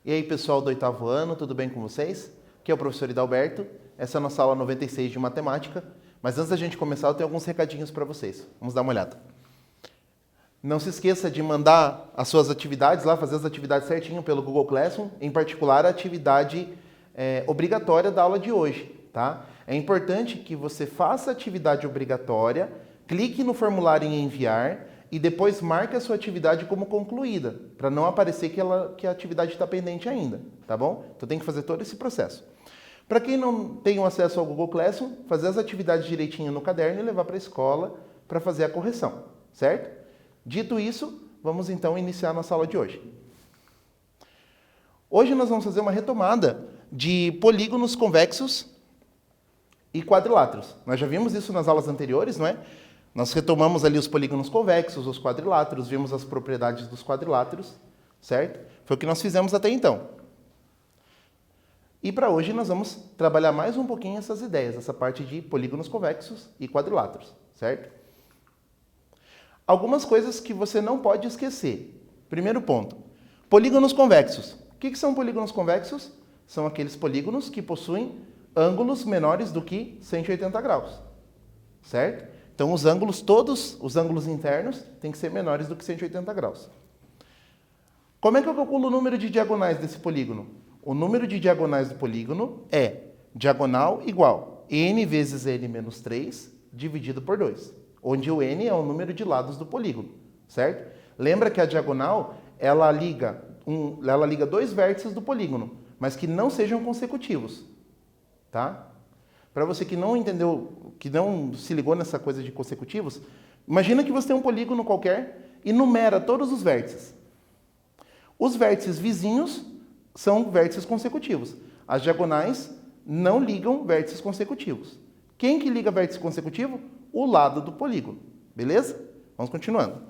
E aí, pessoal do 8º ano, tudo bem com vocês? Aqui é o professor Hidalberto, essa é a nossa aula 96 de matemática, mas antes da gente começar, eu tenho alguns recadinhos para vocês. Vamos dar uma olhada. Não se esqueça de mandar as suas atividades lá, fazer as atividades certinho pelo Google Classroom, em particular a atividade obrigatória da aula de hoje, tá? É importante que você faça a atividade obrigatória, clique no formulário em enviar e depois marque a sua atividade como concluída, para não aparecer que a atividade está pendente ainda, tá bom? Então tem que fazer todo esse processo. Para quem não tem acesso ao Google Classroom, fazer as atividades direitinho no caderno e levar para a escola para fazer a correção, certo? Dito isso, vamos então iniciar a nossa aula de hoje. Hoje nós vamos fazer uma retomada de polígonos convexos e quadriláteros. Nós já vimos isso nas aulas anteriores, não é? Nós retomamos ali os polígonos convexos, os quadriláteros, vimos as propriedades dos quadriláteros, certo? Foi o que nós fizemos até então. E para hoje nós vamos trabalhar mais um pouquinho essas ideias, essa parte de polígonos convexos e quadriláteros, certo? Algumas coisas que você não pode esquecer. Primeiro ponto, polígonos convexos. O que são polígonos convexos? São aqueles polígonos que possuem ângulos menores do que 180 graus, certo? Então, os ângulos, todos os ângulos internos, têm que ser menores do que 180 graus. Como é que eu calculo o número de diagonais desse polígono? O número de diagonais do polígono é diagonal igual n vezes n menos 3 dividido por 2, onde o n é o número de lados do polígono, certo? Lembra que a diagonal, ela liga dois vértices do polígono, mas que não sejam consecutivos, tá? Para você que não entendeu, que não se ligou nessa coisa de consecutivos, imagina que você tem um polígono qualquer e numera todos os vértices. Os vértices vizinhos são vértices consecutivos. As diagonais não ligam vértices consecutivos. Quem que liga vértice consecutivo? O lado do polígono. Beleza? Vamos continuando.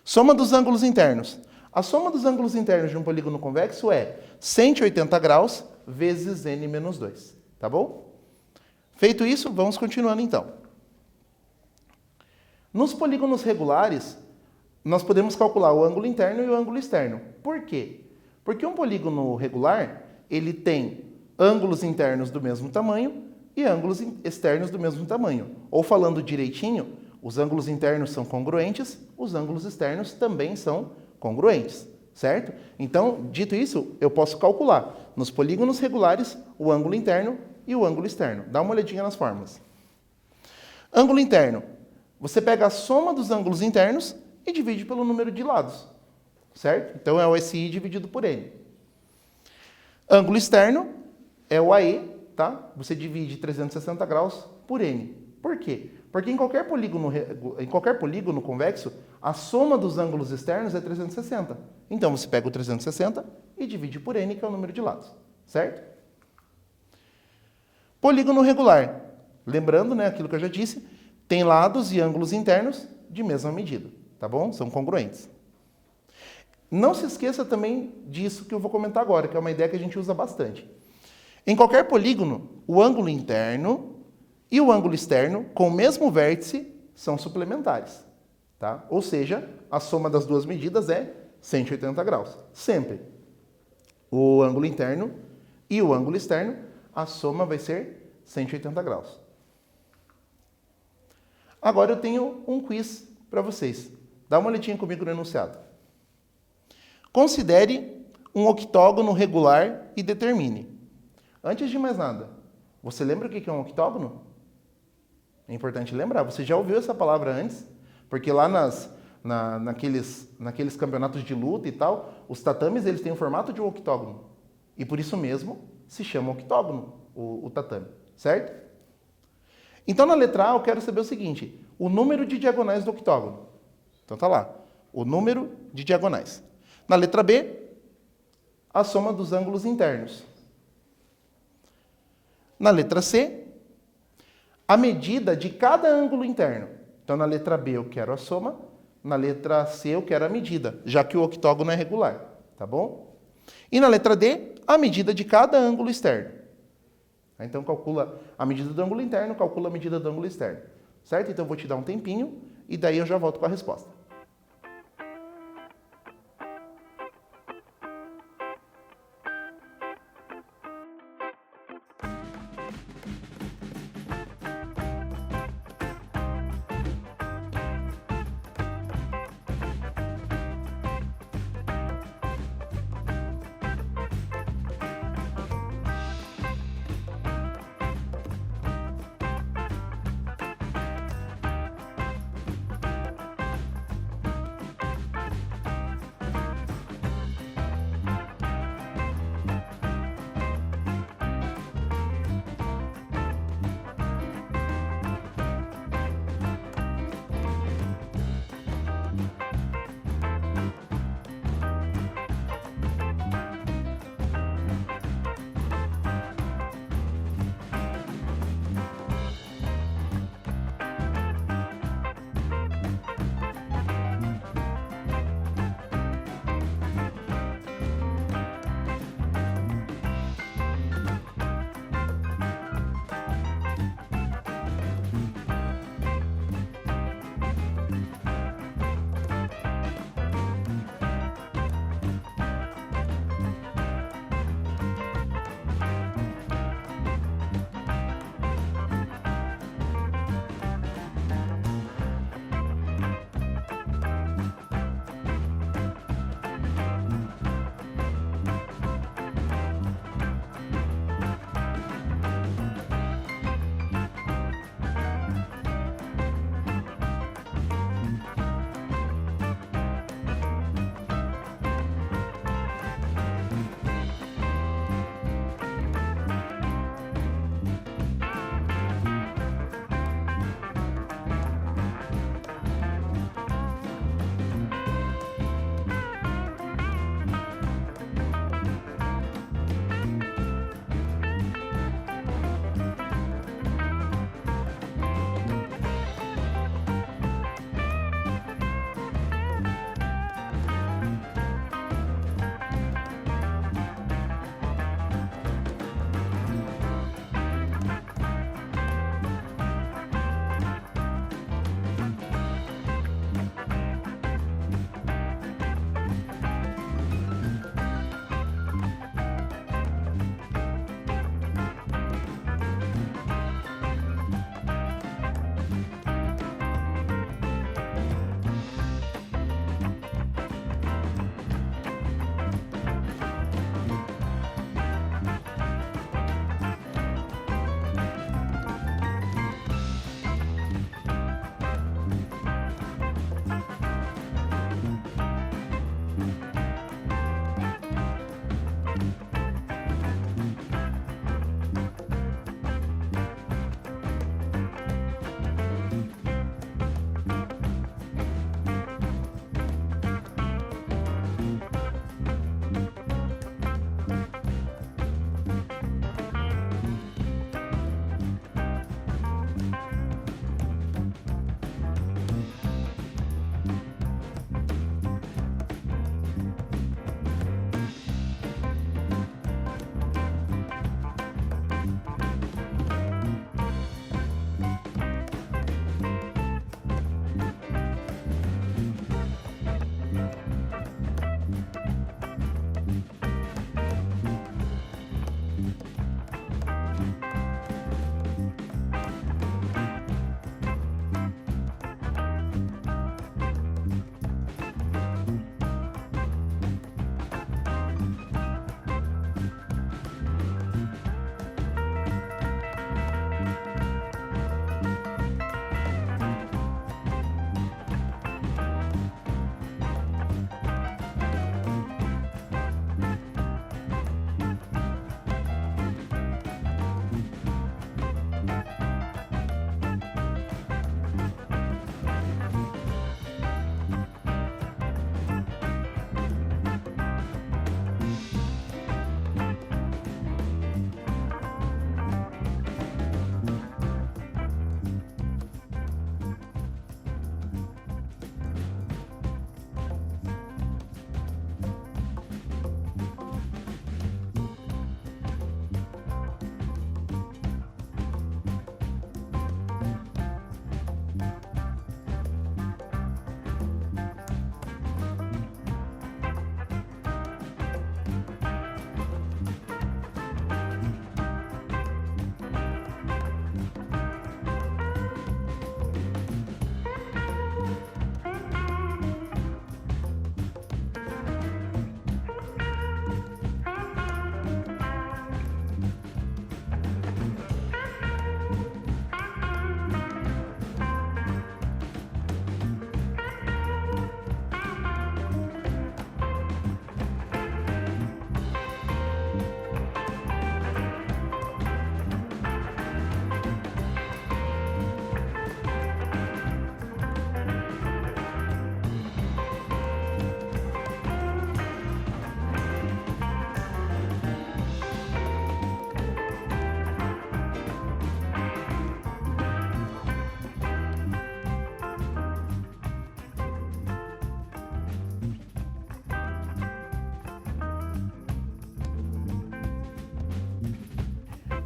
Soma dos ângulos internos. A soma dos ângulos internos de um polígono convexo é 180 graus vezes n menos 2. Tá bom? Feito isso, vamos continuando então. Nos polígonos regulares, nós podemos calcular o ângulo interno e o ângulo externo. Por quê? Porque um polígono regular, ele tem ângulos internos do mesmo tamanho e ângulos externos do mesmo tamanho. Ou falando direitinho, os ângulos internos são congruentes, os ângulos externos também são congruentes, certo? Então, dito isso, eu posso calcular nos polígonos regulares o ângulo interno e o ângulo externo. Dá uma olhadinha nas fórmulas. Ângulo interno. Você pega a soma dos ângulos internos e divide pelo número de lados, certo? Então, é o SI dividido por N. Ângulo externo é o AE, tá? Você divide 360 graus por N. Por quê? Porque em qualquer polígono convexo, a soma dos ângulos externos é 360. Então, você pega o 360 e divide por N, que é o número de lados, certo? Polígono regular. Lembrando, né, aquilo que eu já disse, tem lados e ângulos internos de mesma medida, tá bom? São congruentes. Não se esqueça também disso que eu vou comentar agora, que é uma ideia que a gente usa bastante. Em qualquer polígono, o ângulo interno e o ângulo externo, com o mesmo vértice, são suplementares, tá? Ou seja, a soma das duas medidas é 180 graus. Sempre. O ângulo interno e o ângulo externo, a soma vai ser 180 graus. Agora eu tenho um quiz para vocês. Dá uma olhadinha comigo no enunciado. Considere um octógono regular e determine. Antes de mais nada, você lembra o que é um octógono? É importante lembrar. Você já ouviu essa palavra antes? Porque lá naqueles campeonatos de luta e tal, os tatames eles têm o formato de um octógono. E por isso mesmo se chama octógono o tatame, certo? Então na letra A eu quero saber o seguinte, o número de diagonais do octógono. Então tá lá, o número de diagonais. Na letra B, a soma dos ângulos internos. Na letra C, a medida de cada ângulo interno. Então na letra B eu quero a soma, na letra C eu quero a medida, já que o octógono é regular, tá bom? E na letra D, a medida de cada ângulo externo. Então calcula a medida do ângulo interno, calcula a medida do ângulo externo. Certo? Então eu vou te dar um tempinho e daí eu já volto com a resposta.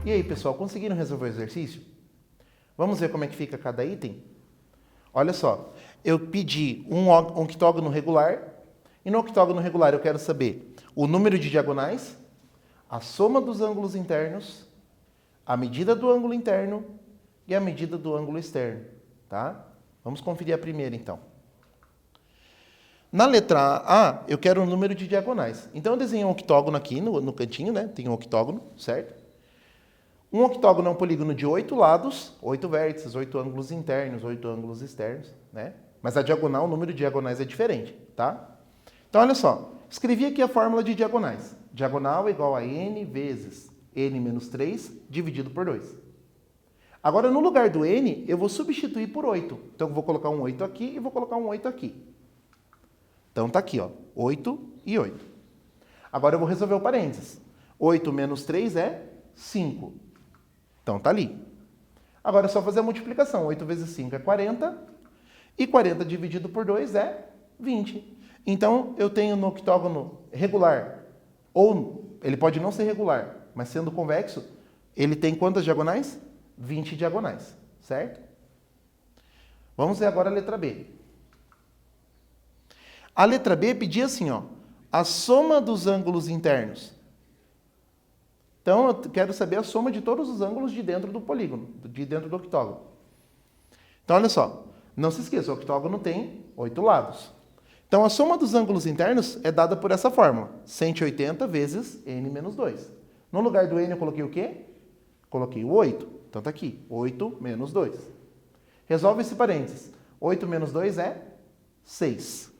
E aí, pessoal, conseguiram resolver o exercício? Vamos ver como é que fica cada item? Olha só, eu pedi um octógono regular, e no octógono regular eu quero saber o número de diagonais, a soma dos ângulos internos, a medida do ângulo interno e a medida do ângulo externo, tá? Vamos conferir a primeira, então. Na letra A, eu quero o número de diagonais. Então, eu desenhei um octógono aqui no cantinho, né? Tem um octógono, certo? Um octógono é um polígono de 8 lados, 8 vértices, 8 ângulos internos, 8 ângulos externos, né? Mas a diagonal, o número de diagonais é diferente, tá? Então, olha só. Escrevi aqui a fórmula de diagonais. Diagonal é igual a n vezes n menos 3 dividido por 2. Agora, no lugar do n, eu vou substituir por 8. Então, eu vou colocar um 8 aqui e vou colocar um 8 aqui. Então, tá aqui, ó, 8 e 8. Agora, eu vou resolver o parênteses. 8 menos 3 é 5. Então, tá ali. Agora, é só fazer a multiplicação. 8 vezes 5 é 40. E 40 dividido por 2 é 20. Então, eu tenho no octógono regular, ou ele pode não ser regular, mas sendo convexo, ele tem quantas diagonais? 20 diagonais, certo? Vamos ver agora a letra B. A letra B pedia assim, ó, a soma dos ângulos internos. Então, eu quero saber a soma de todos os ângulos de dentro do polígono, de dentro do octógono. Então, olha só, não se esqueça, o octógono tem 8 lados. Então, a soma dos ângulos internos é dada por essa fórmula, 180 vezes n menos 2. No lugar do n eu coloquei o quê? Coloquei o 8. Então, está aqui, 8 menos 2. Resolve esse parênteses. 8 menos 2 é 6.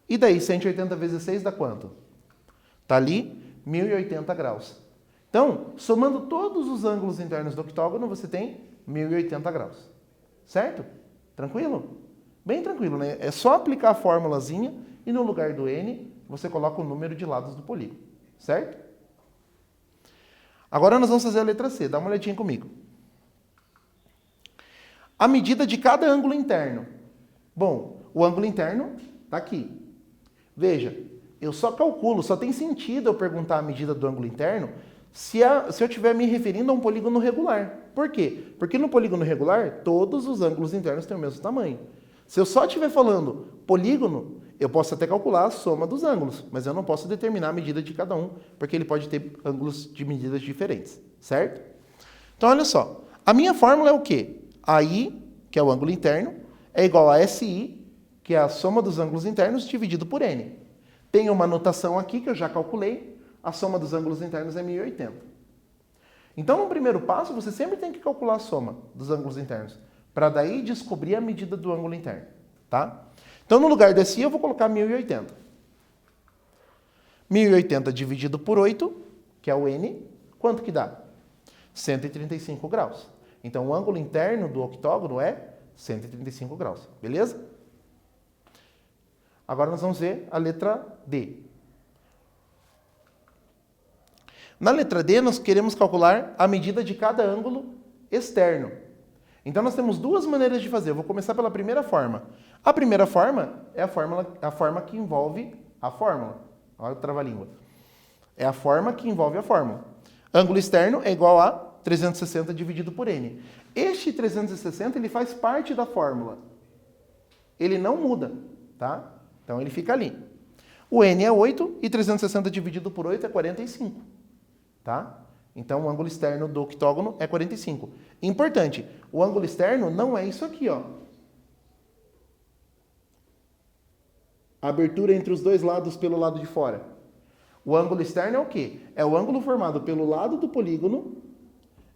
E daí, 180 vezes 6 dá quanto? Está ali, 1080 graus. Então, somando todos os ângulos internos do octógono, você tem 1080 graus. Certo? Tranquilo? Bem tranquilo, né? É só aplicar a formulazinha e no lugar do n, você coloca o número de lados do polígono. Certo? Agora nós vamos fazer a letra C. Dá uma olhadinha comigo. A medida de cada ângulo interno. Bom, o ângulo interno está aqui. Veja, eu só calculo, só tem sentido eu perguntar a medida do ângulo interno se eu estiver me referindo a um polígono regular. Por quê? Porque no polígono regular, todos os ângulos internos têm o mesmo tamanho. Se eu só estiver falando polígono, eu posso até calcular a soma dos ângulos, mas eu não posso determinar a medida de cada um, porque ele pode ter ângulos de medidas diferentes, certo? Então, olha só. A minha fórmula é o quê? AI, que é o ângulo interno, é igual a SI, que é a soma dos ângulos internos, dividido por N. Tem uma notação aqui que eu já calculei, a soma dos ângulos internos é 1080. Então, no primeiro passo, você sempre tem que calcular a soma dos ângulos internos, para daí descobrir a medida do ângulo interno, tá? Então, no lugar desse, eu vou colocar 1080. 1080 dividido por 8, que é o N, quanto que dá? 135 graus. Então, o ângulo interno do octógono é 135 graus, beleza? Agora nós vamos ver a letra D. Na letra D, nós queremos calcular a medida de cada ângulo externo. Então, nós temos duas maneiras de fazer. Eu vou começar pela primeira forma. A primeira forma é a forma que envolve a fórmula. Olha o trava-língua. É a forma que envolve a fórmula. Ângulo externo é igual a 360 dividido por N. Este 360 ele faz parte da fórmula. Ele não muda, tá? Então, ele fica ali. O N é 8 e 360 dividido por 8 é 45. Tá? Então, o ângulo externo do octógono é 45. Importante, o ângulo externo não é isso aqui, ó. A abertura entre os dois lados pelo lado de fora. O ângulo externo é o quê? É o ângulo formado pelo lado do polígono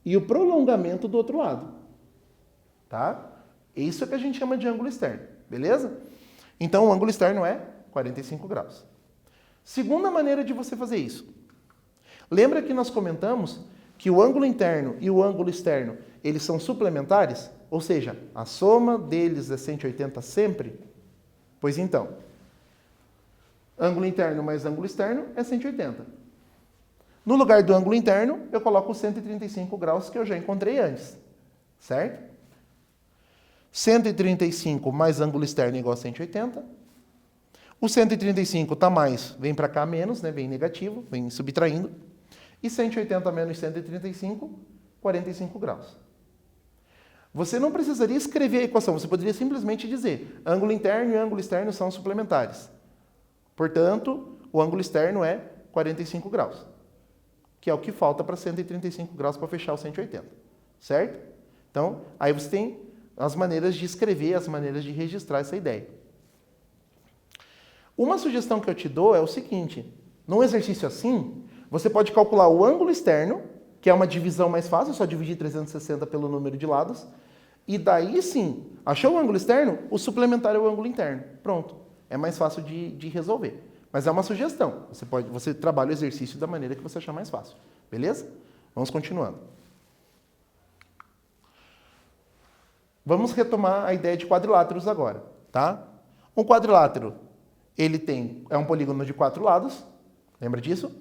e o prolongamento do outro lado. Tá? Isso é que a gente chama de ângulo externo, beleza? Então, o ângulo externo é 45 graus. Segunda maneira de você fazer isso. Lembra que nós comentamos que o ângulo interno e o ângulo externo, eles são suplementares? Ou seja, a soma deles é 180 sempre? Pois então, ângulo interno mais ângulo externo é 180. No lugar do ângulo interno, eu coloco os 135 graus que eu já encontrei antes. Certo? 135 mais ângulo externo igual a 180. O 135 está mais, vem para cá menos, né? Vem negativo, vem subtraindo. E 180 menos 135, 45 graus. Você não precisaria escrever a equação, você poderia simplesmente dizer ângulo interno e ângulo externo são suplementares. Portanto, o ângulo externo é 45 graus, que é o que falta para 135 graus para fechar o 180, certo? Então, aí você tem as maneiras de escrever, as maneiras de registrar essa ideia. Uma sugestão que eu te dou é o seguinte, num exercício assim, você pode calcular o ângulo externo, que é uma divisão mais fácil, só dividir 360 pelo número de lados, e daí sim, achou o ângulo externo? O suplementar é o ângulo interno. Pronto. É mais fácil de resolver. Mas é uma sugestão. Você trabalha o exercício da maneira que você achar mais fácil. Beleza? Vamos continuando. Vamos retomar a ideia de quadriláteros agora, tá? Um quadrilátero, é um polígono de 4 lados. Lembra disso?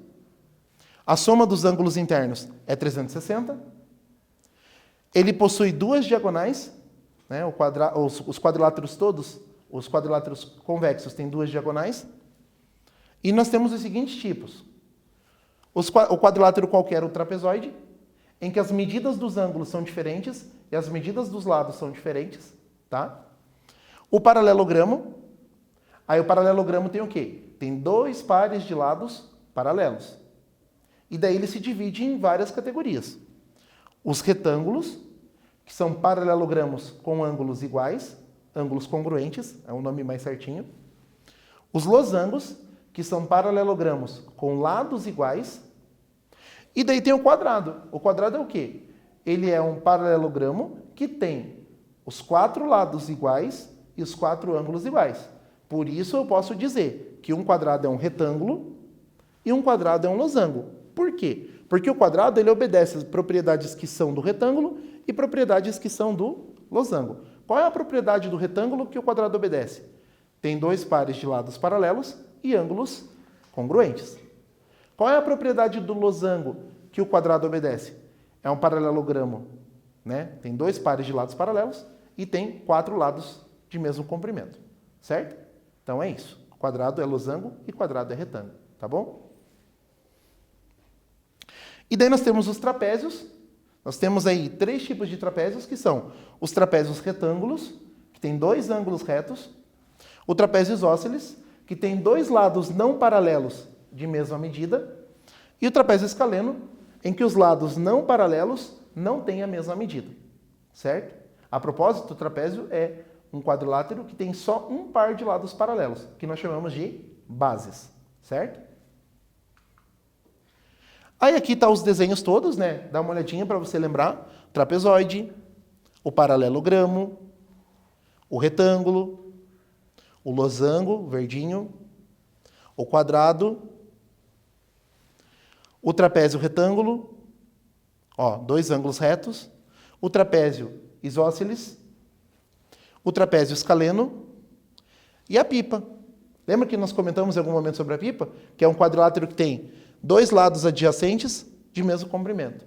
A soma dos ângulos internos é 360. Ele possui 2 diagonais, né? Os quadriláteros todos, os quadriláteros convexos têm 2 diagonais. E nós temos os seguintes tipos. O quadrilátero qualquer, o trapezoide, em que as medidas dos ângulos são diferentes e as medidas dos lados são diferentes, tá? O paralelogramo. Aí o paralelogramo tem o quê? Tem 2 pares de lados paralelos. E daí ele se divide em várias categorias. Os retângulos, que são paralelogramos com ângulos iguais, ângulos congruentes, é o nome mais certinho. Os losangos, que são paralelogramos com lados iguais. E daí tem o quadrado. O quadrado é o quê? Ele é um paralelogramo que tem os 4 lados iguais e os 4 ângulos iguais. Por isso eu posso dizer que um quadrado é um retângulo e um quadrado é um losango. Por quê? Porque o quadrado ele obedece às propriedades que são do retângulo e propriedades que são do losango. Qual é a propriedade do retângulo que o quadrado obedece? Tem 2 pares de lados paralelos e ângulos congruentes. Qual é a propriedade do losango que o quadrado obedece? É um paralelogramo, né? Tem 2 pares de lados paralelos e tem 4 lados de mesmo comprimento, certo? Então é isso. Quadrado é losango e quadrado é retângulo, tá bom? E daí nós temos os trapézios. Nós temos aí 3 tipos de trapézios, que são os trapézios retângulos, que tem 2 ângulos retos, o trapézio isósceles, que tem 2 lados não paralelos de mesma medida, e o trapézio escaleno, em que os lados não paralelos não têm a mesma medida, certo? A propósito, o trapézio é um quadrilátero que tem só um par de lados paralelos, que nós chamamos de bases, certo? Aí aqui tá os desenhos todos, né? Dá uma olhadinha para você lembrar. Trapezoide, o paralelogramo, o retângulo, o losango, verdinho, o quadrado, o trapézio retângulo, ó, 2 ângulos retos, o trapézio isósceles, o trapézio escaleno e a pipa. Lembra que nós comentamos em algum momento sobre a pipa? Que é um quadrilátero que tem 2 lados adjacentes de mesmo comprimento.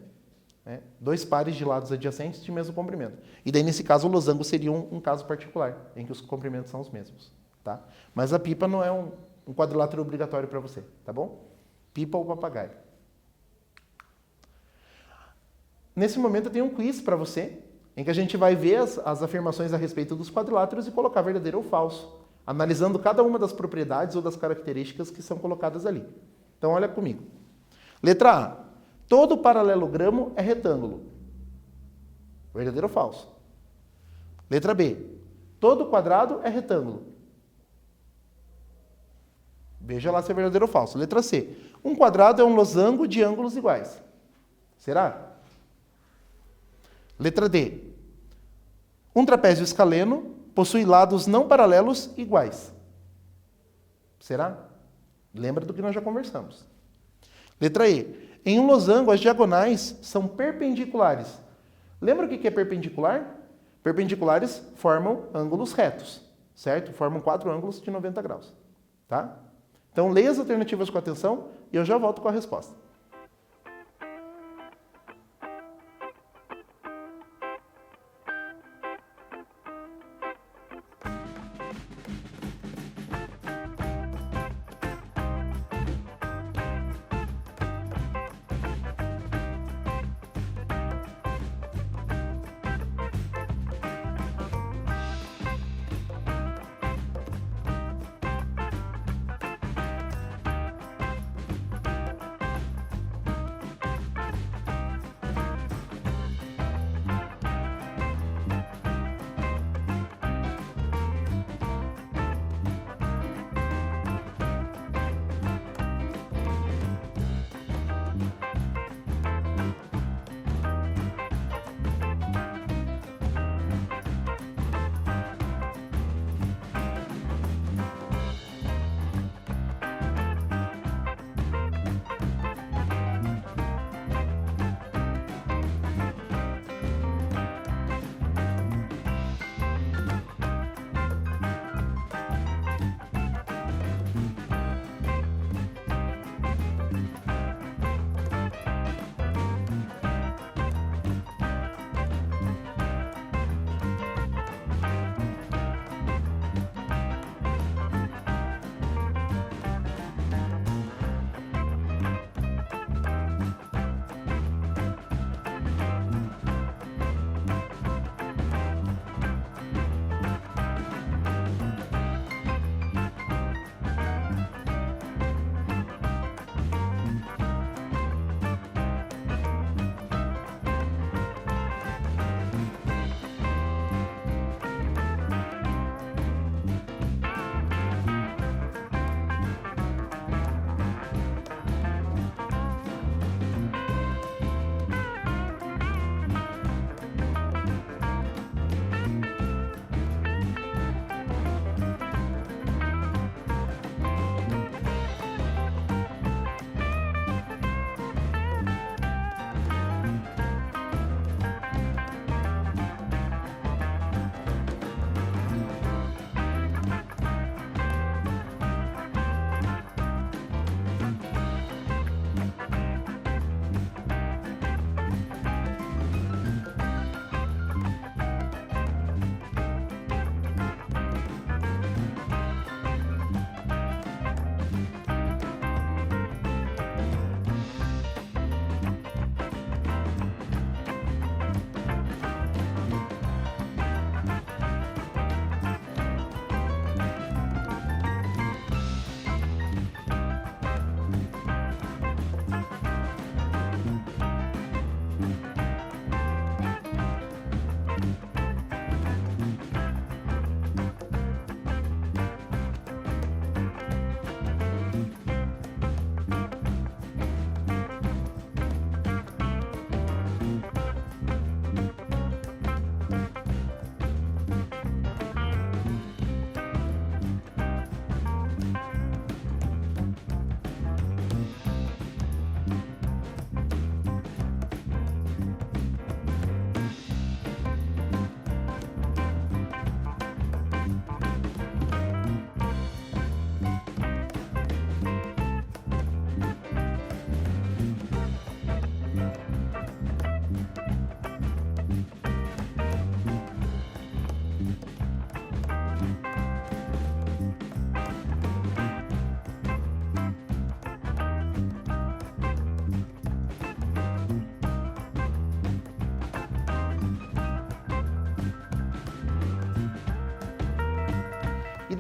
Né? 2 pares de lados adjacentes de mesmo comprimento. E daí, nesse caso, o losango seria um caso particular, em que os comprimentos são os mesmos. Tá? Mas a pipa não é um quadrilátero obrigatório para você, tá bom? Pipa ou papagaio. Nesse momento eu tenho um quiz para você, em que a gente vai ver as afirmações a respeito dos quadriláteros e colocar verdadeiro ou falso, analisando cada uma das propriedades ou das características que são colocadas ali. Então, olha comigo. Letra A. Todo paralelogramo é retângulo. Verdadeiro ou falso? Letra B. Todo quadrado é retângulo. Veja lá se é verdadeiro ou falso. Letra C. Um quadrado é um losango de ângulos iguais. Será? Letra D. Um trapézio escaleno possui lados não paralelos iguais. Será? Lembra do que nós já conversamos. Letra E. Em um losango, as diagonais são perpendiculares. Lembra o que é perpendicular? Perpendiculares formam ângulos retos, certo? Formam 4 ângulos de 90 graus. Tá? Então, leia as alternativas com atenção e eu já volto com a resposta.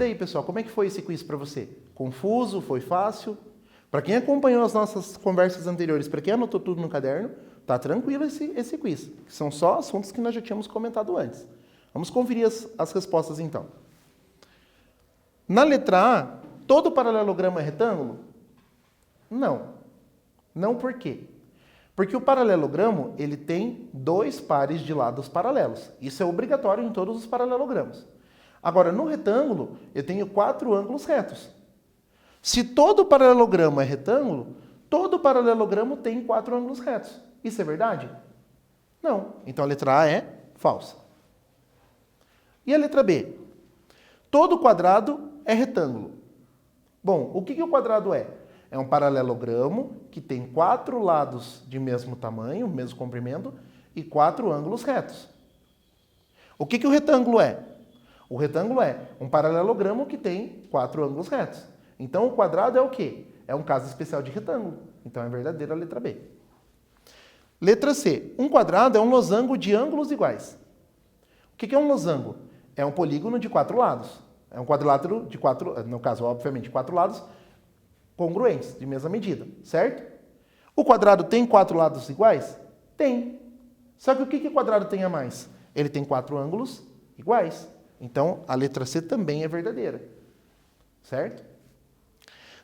daí, pessoal, como é que foi esse quiz para você? Confuso? Foi fácil? Para quem acompanhou as nossas conversas anteriores, para quem anotou tudo no caderno, tá tranquilo esse quiz. São só assuntos que nós já tínhamos comentado antes. Vamos conferir as respostas, então. Na letra A, todo paralelogramo é retângulo? Não. Não por quê? Porque o paralelogramo ele tem 2 pares de lados paralelos. Isso é obrigatório em todos os paralelogramos. Agora, no retângulo, eu tenho 4 ângulos retos. Se todo paralelogramo é retângulo, todo paralelogramo tem 4 ângulos retos. Isso é verdade? Não. Então a letra A é falsa. E a letra B? Todo quadrado é retângulo. Bom, o que o quadrado é? É um paralelogramo que tem 4 lados de mesmo tamanho, mesmo comprimento, e 4 ângulos retos. O que o retângulo é? O retângulo é um paralelogramo que tem 4 ângulos retos. Então o quadrado é o quê? É um caso especial de retângulo. Então é verdadeira a letra B. Letra C. Um quadrado é um losango de ângulos iguais. O que é um losango? É um polígono de 4 lados. É um quadrilátero de 4, no caso, obviamente, 4 lados congruentes, de mesma medida, certo? O quadrado tem 4 lados iguais? Tem. Só que o que o quadrado tem a mais? Ele tem 4 ângulos iguais. Então, a letra C também é verdadeira. Certo?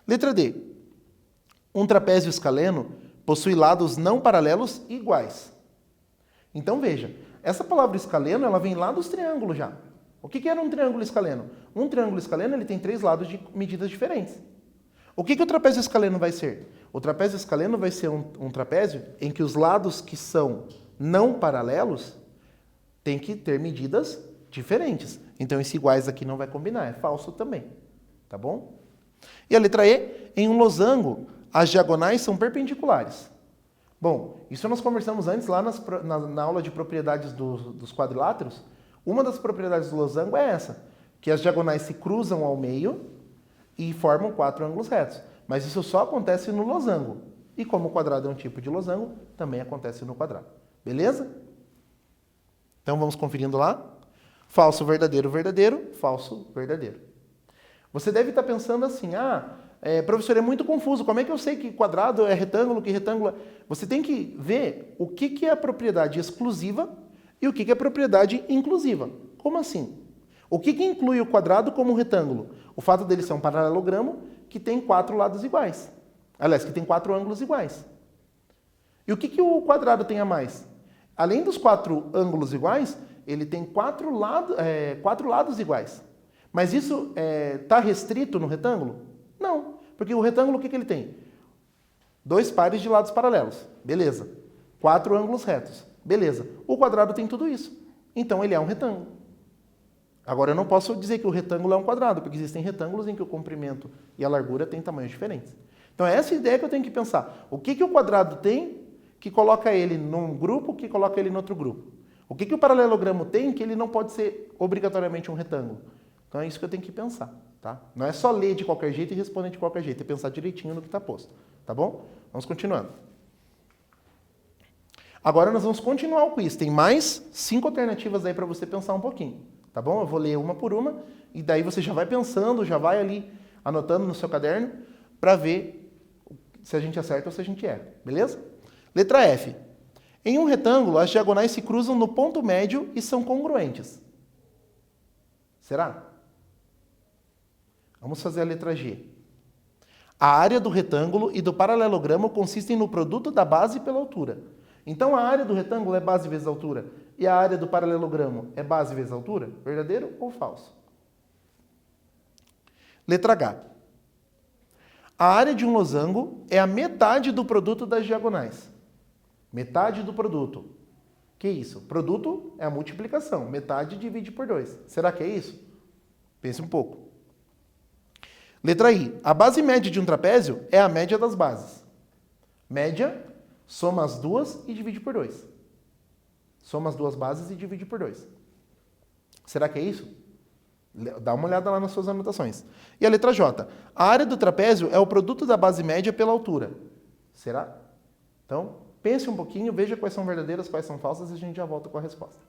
Letra D. Um trapézio escaleno possui lados não paralelos iguais. Então, veja, essa palavra escaleno, ela vem lá dos triângulos já. O que era um triângulo escaleno? Um triângulo escaleno ele tem 3 lados de medidas diferentes. O que o trapézio escaleno vai ser? O trapézio escaleno vai ser um trapézio em que os lados que são não paralelos têm que ter medidas diferentes. Então, esse iguais aqui não vai combinar, é falso também. Tá bom? E a letra E, em um losango, as diagonais são perpendiculares. Bom, isso nós conversamos antes lá na aula de propriedades dos quadriláteros. Uma das propriedades do losango é essa, que as diagonais se cruzam ao meio e formam 4 ângulos retos. Mas isso só acontece no losango. E como o quadrado é um tipo de losango, também acontece no quadrado. Beleza? Então vamos conferindo lá. Falso, verdadeiro, verdadeiro. Falso, verdadeiro. Você deve estar pensando assim, professor, é muito confuso. Como é que eu sei que quadrado é retângulo, que retângulo é... Você tem que ver o que é a propriedade exclusiva e o que é a propriedade inclusiva. Como assim? O que inclui o quadrado como retângulo? O fato dele ser um paralelogramo que tem 4 lados iguais. Aliás, que tem 4 ângulos iguais. E o que o quadrado tem a mais? Além dos 4 ângulos iguais, ele tem 4 lados iguais. Mas isso está restrito no retângulo? Não. Porque o retângulo, o que ele tem? 2 pares de lados paralelos. Beleza. 4 ângulos retos. Beleza. O quadrado tem tudo isso. Então, ele é um retângulo. Agora, eu não posso dizer que o retângulo é um quadrado, porque existem retângulos em que o comprimento e a largura têm tamanhos diferentes. Então, é essa ideia que eu tenho que pensar. O que o quadrado tem que coloca ele num grupo, que coloca ele em outro grupo? O que o paralelogramo tem que ele não pode ser obrigatoriamente um retângulo? Então, é isso que eu tenho que pensar. Tá? Não é só ler de qualquer jeito e responder de qualquer jeito, é pensar direitinho no que está posto. Tá bom? Vamos continuando. Agora, nós vamos continuar o quiz. Tem mais 5 alternativas aí para você pensar um pouquinho. Tá bom? Eu vou ler uma por uma e daí você já vai pensando, já vai ali anotando no seu caderno para ver se a gente acerta ou se a gente erra. Beleza? Letra F. Em um retângulo, as diagonais se cruzam no ponto médio e são congruentes. Será? Vamos fazer a letra G. A área do retângulo e do paralelogramo consistem no produto da base pela altura. Então, a área do retângulo é base vezes altura e a área do paralelogramo é base vezes altura? Verdadeiro ou falso? Letra H. A área de um losango é a metade do produto das diagonais. Metade do produto. Que isso? Produto é a multiplicação. Metade divide por 2. Será que é isso? Pense um pouco. Letra I. A base média de um trapézio é a média das bases. Média, soma as duas e divide por 2. Soma as duas bases e divide por 2. Será que é isso? Dá uma olhada lá nas suas anotações. E a letra J. A área do trapézio é o produto da base média pela altura. Será? Então, pense um pouquinho, veja quais são verdadeiras, quais são falsas e a gente já volta com a resposta.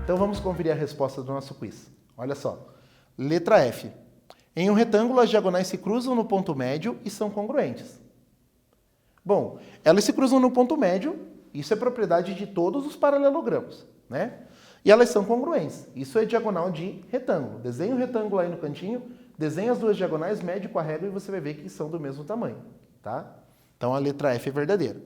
Então vamos conferir a resposta do nosso quiz. Olha só. Letra F. Em um retângulo, as diagonais se cruzam no ponto médio e são congruentes. Bom, elas se cruzam no ponto médio, isso é propriedade de todos os paralelogramos, né? E elas são congruentes. Isso é diagonal de retângulo. Desenha o retângulo aí no cantinho, desenha as duas diagonais, mede com a régua e você vai ver que são do mesmo tamanho, tá? Então a letra F é verdadeira.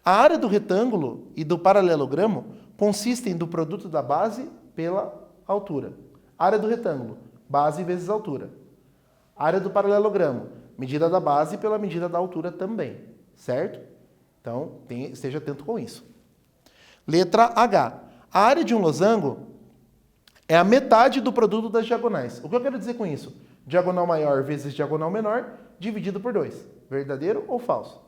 A área do retângulo e do paralelogramo consistem do produto da base pela altura. Área do retângulo, base vezes altura. Área do paralelogramo, medida da base pela medida da altura também, certo? Então, esteja atento com isso. Letra H. A área de um losango é a metade do produto das diagonais. O que eu quero dizer com isso? Diagonal maior vezes diagonal menor, dividido por 2. Verdadeiro ou falso?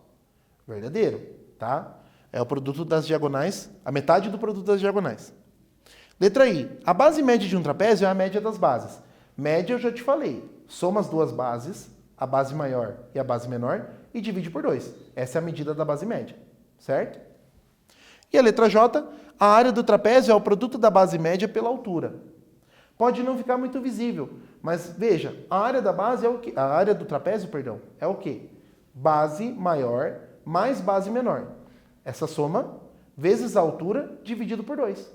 Verdadeiro, tá? É o produto das diagonais, a metade do produto das diagonais. Letra I. A base média de um trapézio é a média das bases. Média eu já te falei. Soma as duas bases, a base maior e a base menor, e divide por 2. Essa é a medida da base média, certo? E a letra J. A área do trapézio é o produto da base média pela altura. Pode não ficar muito visível, mas veja, a área da base é o quê? A área do trapézio, perdão, é o quê? Base maior mais base menor. Essa soma vezes a altura dividido por 2.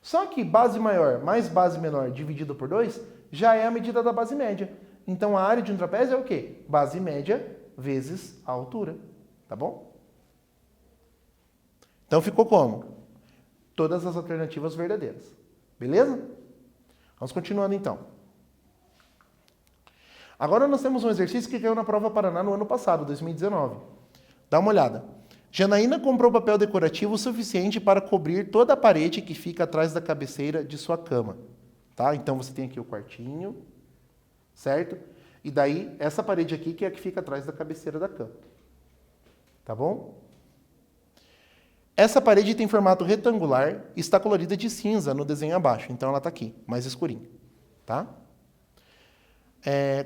Só que base maior mais base menor dividido por 2 já é a medida da base média. Então a área de um trapézio é o quê? Base média vezes a altura. Tá bom? Então ficou como? Todas as alternativas verdadeiras. Beleza? Vamos continuando então. Agora nós temos um exercício que caiu na prova Paraná no ano passado, 2019. Dá uma olhada. Janaína comprou papel decorativo suficiente para cobrir toda a parede que fica atrás da cabeceira de sua cama. Tá? Então você tem aqui o quartinho, certo? E daí essa parede aqui que é a que fica atrás da cabeceira da cama. Tá bom? Essa parede tem formato retangular e está colorida de cinza no desenho abaixo. Então ela está aqui, mais escurinha. Tá?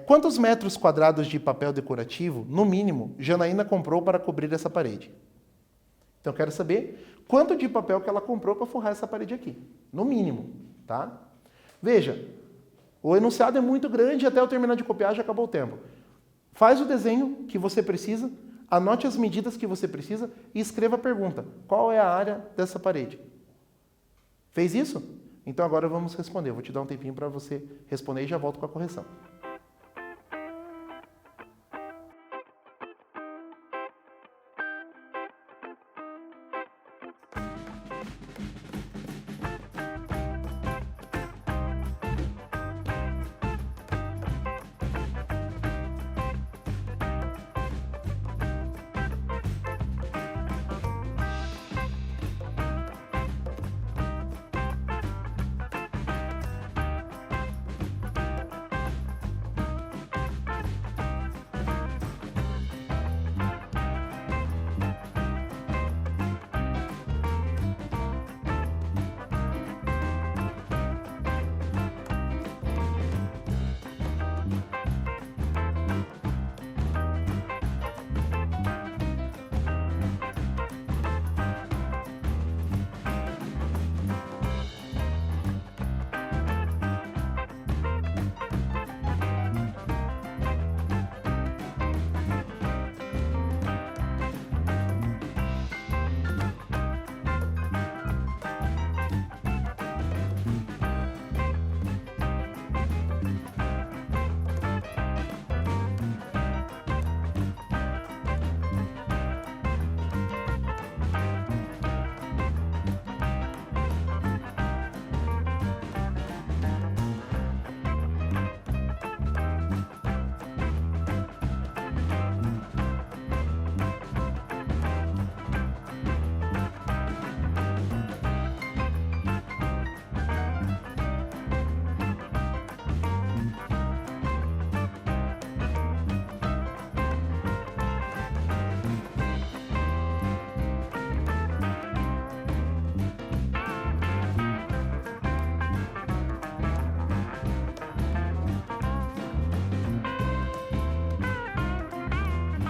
Quantos metros quadrados de papel decorativo, no mínimo, Janaína comprou para cobrir essa parede? Então eu quero saber quanto de papel que ela comprou para forrar essa parede aqui. No mínimo. Tá? Veja, o enunciado é muito grande e até eu terminar de copiar já acabou o tempo. Faz o desenho que você precisa, anote as medidas que você precisa e escreva a pergunta. Qual é a área dessa parede? Fez isso? Então agora vamos responder. Eu vou te dar um tempinho para você responder e já volto com a correção.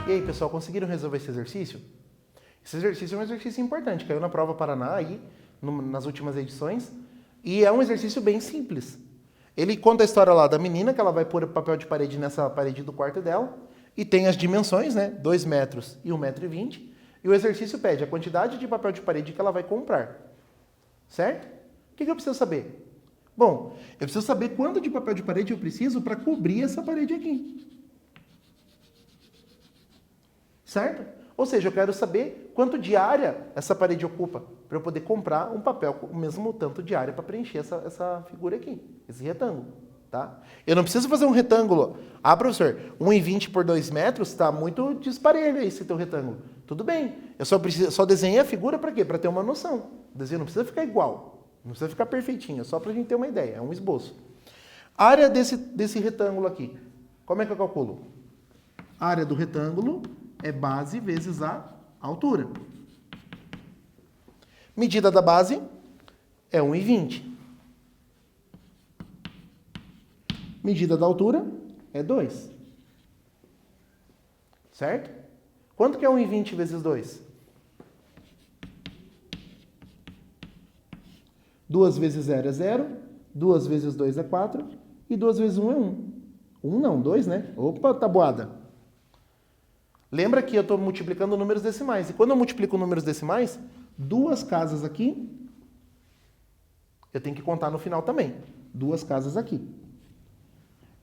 E aí, pessoal, conseguiram resolver esse exercício? Esse exercício é um exercício importante, caiu na prova Paraná aí, nas últimas edições, E é um exercício bem simples. Ele conta a história lá da menina, que ela vai pôr papel de parede nessa parede do quarto dela, e tem as dimensões, né? 2 metros e 1,20 m. E o exercício pede a quantidade de papel de parede que ela vai comprar. Certo? O que eu preciso saber? Bom, eu preciso saber quanto de papel de parede eu preciso para cobrir essa parede aqui. Certo? Ou seja, eu quero saber quanto de área essa parede ocupa, para eu poder comprar um papel com o mesmo tanto de área para preencher essa figura aqui, esse retângulo. Tá? Eu não preciso fazer um retângulo. Ah, professor, 1,20 por 2 metros está muito disparelho aí esse teu retângulo. Tudo bem, eu só desenhei a figura para quê? Para ter uma noção. O desenho não precisa ficar igual, não precisa ficar perfeitinho, é só para a gente ter uma ideia, é um esboço. A área desse retângulo aqui, como é que eu calculo? A área do retângulo é base vezes a altura. Medida da base é 1,20. Medida da altura é 2. Certo? Quanto que é 1,20 vezes 2? 2 vezes 0 é 0, 2 vezes 2 é 4 e 2 vezes 1 é 1. 1 não, 2, né? Opa, tabuada. Lembra que eu estou multiplicando números decimais. E quando eu multiplico números decimais, 2 casas aqui, eu tenho que contar no final também. 2 casas aqui.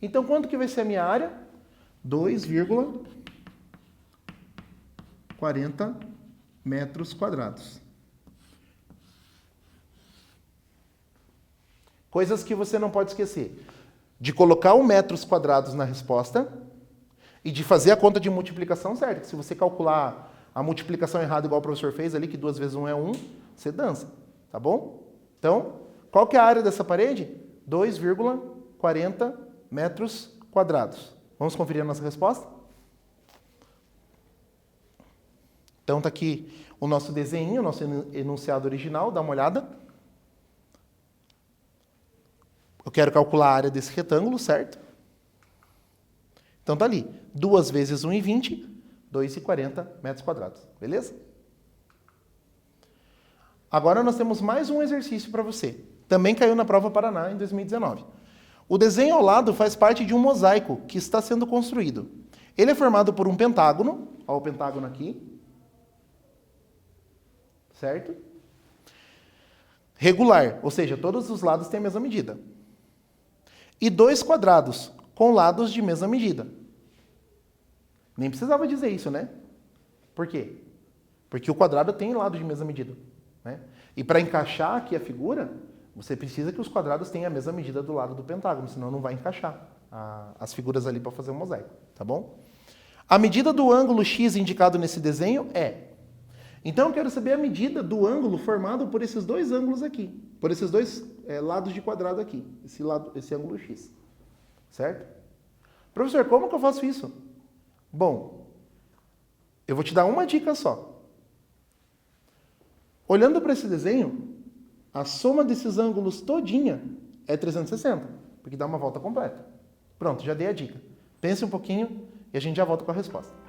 Então, quanto que vai ser a minha área? 2,40 metros quadrados. Coisas que você não pode esquecer. De colocar o metros quadrados na resposta e de fazer a conta de multiplicação certa. Se você calcular a multiplicação errada igual o professor fez ali, que 2 vezes 1 é 1, você dança. Tá bom? Então, qual que é a área dessa parede? 2,40 metros quadrados. Vamos conferir a nossa resposta? Então está aqui o nosso desenho, o nosso enunciado original, dá uma olhada. Eu quero calcular a área desse retângulo, certo? Então está ali, 2 vezes 1,20, 2,40 metros quadrados, beleza? Agora nós temos mais um exercício para você. Também caiu na Prova Paraná em 2019. O desenho ao lado faz parte de um mosaico que está sendo construído. Ele é formado por um pentágono, olha o pentágono aqui, certo? Regular, ou seja, todos os lados têm a mesma medida. E 2 quadrados, com lados de mesma medida. Nem precisava dizer isso, né? Por quê? Porque o quadrado tem lado de mesma medida. Né? E para encaixar aqui a figura, você precisa que os quadrados tenham a mesma medida do lado do pentágono, senão não vai encaixar as figuras ali para fazer o mosaico, tá bom? A medida do ângulo X indicado nesse desenho é... Então eu quero saber a medida do ângulo formado por esses 2 ângulos aqui, por esses 2 lados de quadrado aqui, esse ângulo X, certo? Professor, como que eu faço isso? Bom, eu vou te dar uma dica só. Olhando para esse desenho, a soma desses ângulos todinha é 360, porque dá uma volta completa. Pronto, já dei a dica. Pense um pouquinho e a gente já volta com a resposta.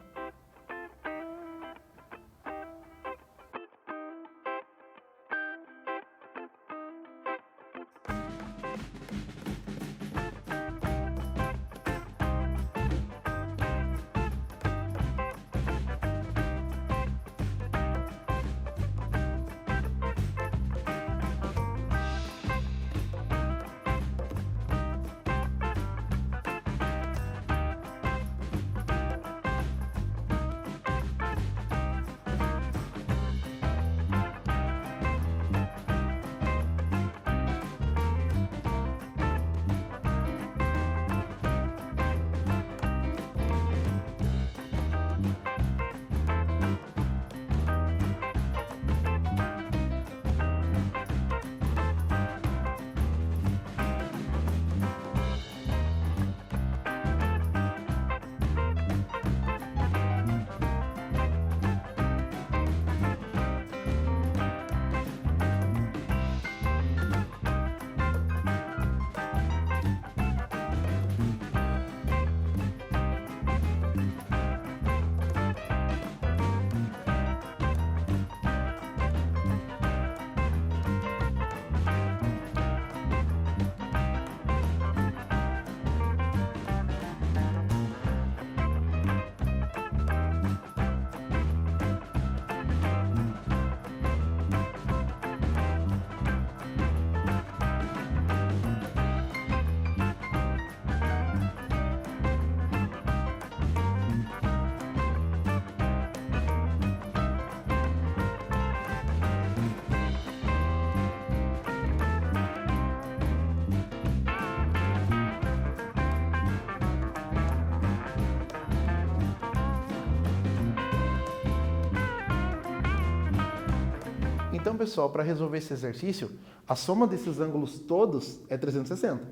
Então, pessoal, para resolver esse exercício, a soma desses ângulos todos é 360.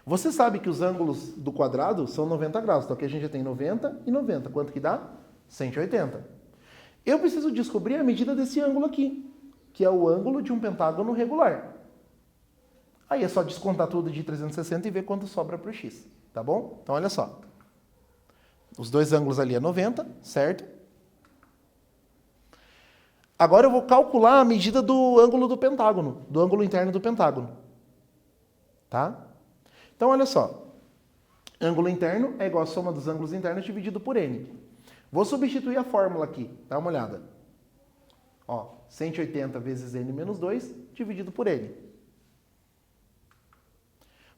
Você sabe que os ângulos do quadrado são 90 graus. Então aqui a gente já tem 90 e 90. Quanto que dá? 180. Eu preciso descobrir a medida desse ângulo aqui, que é o ângulo de um pentágono regular. Aí é só descontar tudo de 360 e ver quanto sobra para o x, tá bom? Então olha só. Os dois ângulos ali é 90, certo? Agora eu vou calcular a medida do ângulo do pentágono, do ângulo interno do pentágono. Tá? Então olha só. Ângulo interno é igual a soma dos ângulos internos dividido por n. Vou substituir a fórmula aqui, dá uma olhada. Ó, 180 vezes n menos 2 dividido por n.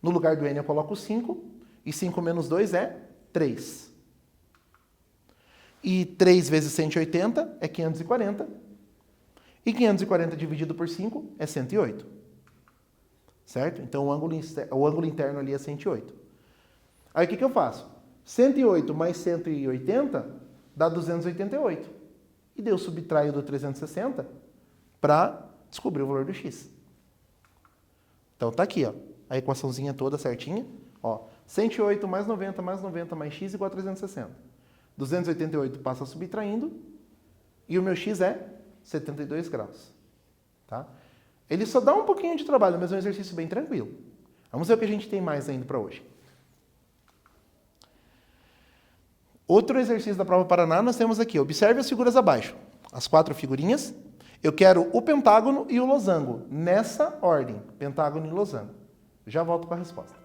No lugar do n eu coloco 5, e 5 menos 2 é 3. E 3 vezes 180 é 540. E 540 dividido por 5 é 108. Certo? Então o ângulo interno ali é 108. Aí o que eu faço? 108 mais 180 dá 288. E daí eu subtraio do 360 para descobrir o valor do x. Então tá aqui, ó, a equaçãozinha toda certinha. Ó, 108 mais 90 mais x igual a 360. 288 passa subtraindo e o meu x é 72 graus. Tá? Ele só dá um pouquinho de trabalho, mas é um exercício bem tranquilo. Vamos ver o que a gente tem mais ainda para hoje. Outro exercício da prova Paraná nós temos aqui. Observe as figuras abaixo. As 4 figurinhas. Eu quero o pentágono e o losango. Nessa ordem. Pentágono e losango. Já volto com a resposta.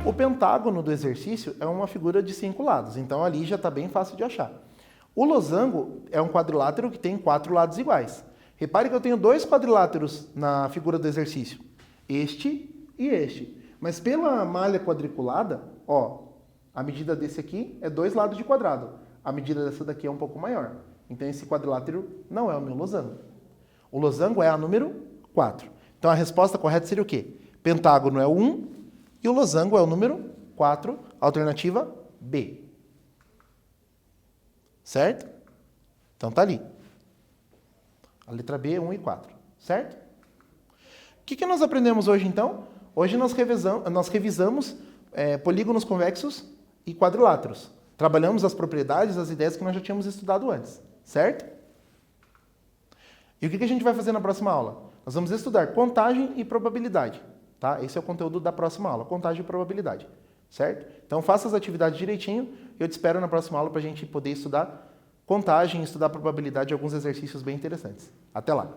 O pentágono do exercício é uma figura de 5 lados, então ali já está bem fácil de achar. O losango é um quadrilátero que tem 4 lados iguais. Repare que eu tenho 2 quadriláteros na figura do exercício, este e este. Mas pela malha quadriculada, ó, a medida desse aqui é 2 lados de quadrado. A medida dessa daqui é um pouco maior. Então esse quadrilátero não é o meu losango. O losango é a número 4. Então a resposta correta seria o quê? Pentágono é o 1 e o losango é o número 4, alternativa B. Certo? Então tá ali. A letra B é 1 e 4. Certo? O que nós aprendemos hoje então? Hoje nós revisamos polígonos convexos e quadriláteros. Trabalhamos as propriedades, as ideias que nós já tínhamos estudado antes. Certo? E o que a gente vai fazer na próxima aula? Nós vamos estudar contagem e probabilidade. Tá? Esse é o conteúdo da próxima aula, contagem e probabilidade. certo? Então faça as atividades direitinho e eu te espero na próxima aula para a gente poder estudar contagem, estudar probabilidade e alguns exercícios bem interessantes. Até lá!